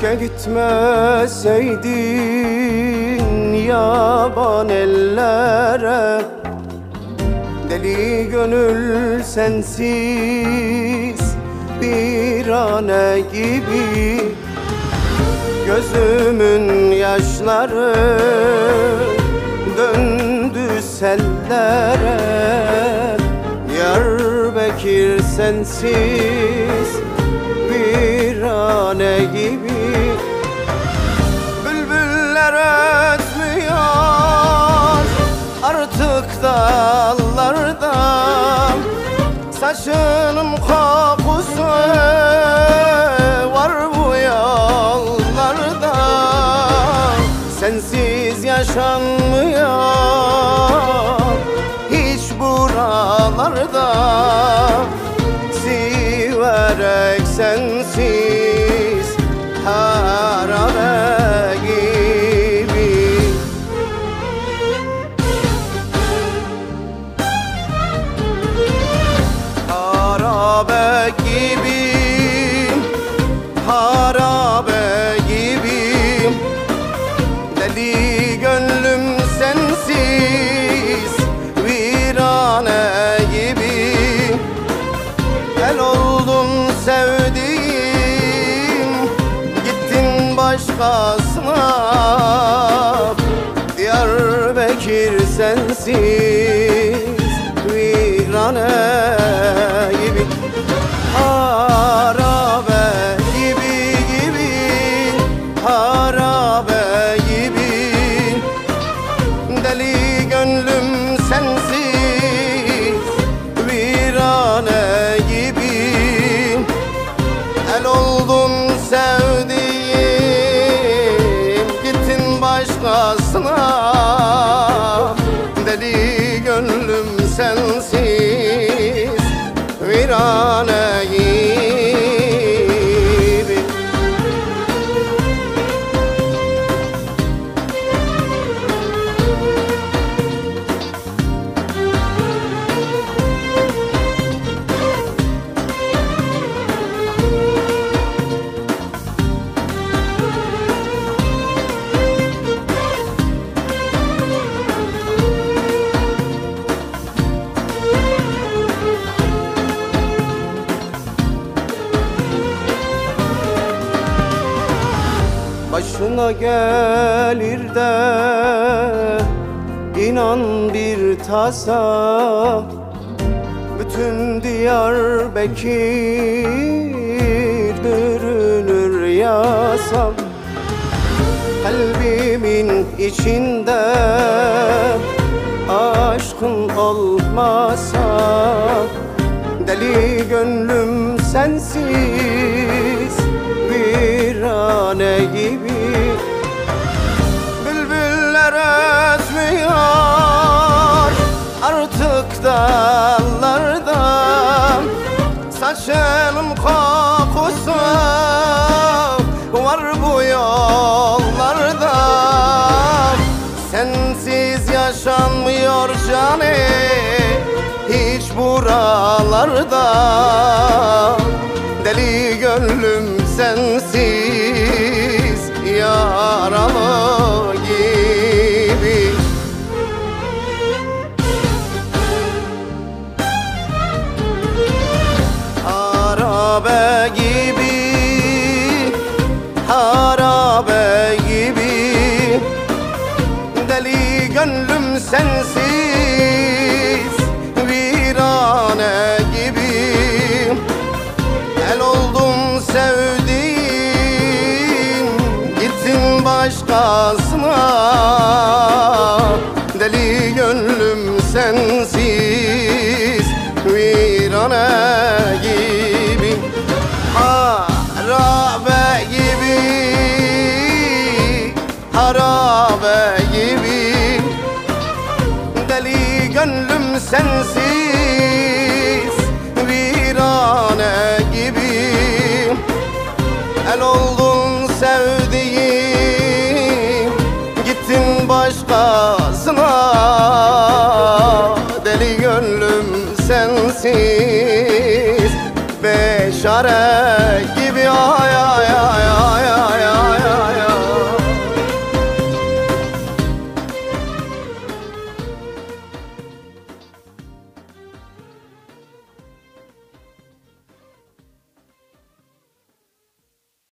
Keşke gitmeseydin yaban ellere, deli gönül sensiz virane gibi. Gözümün yaşları döndü sellere, Diyarbakır sensiz virane gibi. Bülbüller ötmüyor artık dallarda, saçının kokusu var bu yollarda. Sensiz yaşanmıyor hiç buralarda, siverek sensiz harabe gibi. Harabe gibi, harabe gibi. Deli gönlüm sensiz virane gibi. El oldun sevdiğim, gittin başkasına. Diyarbakır sensiz virane gibi. Harabe gibi gibi, harabe gibi. Deli gönlüm sensiz virane gibi. El oldun sevdiğim, gittin başkasına. Deli gönlüm sensiz virane gibi. Başına gelir de inan bir tasa, bütün Diyarbakır bürünür yasam. Kalbimin içinde aşkın olmasa, deli gönlüm sensiz virane gibi. Bülbüller ötmüyor artık dallarda, saçının kokusu var bu yollarda. Sensiz yaşanmıyor canım hiç buralarda. Deli gönlüm sensiz yaralı gibi. Harabe gibi, harabe gibi. Deli gönlüm sensiz virane gibi. El oldum sevdiğim, gittin başkasına. Deli gönlüm sensiz virane gibi. Harabe gibi, harabe gibi. Deli gönlüm sensiz virane gibi. El oldun sevdiğim, gittin başkasına. Deli gönlüm sensiz beşare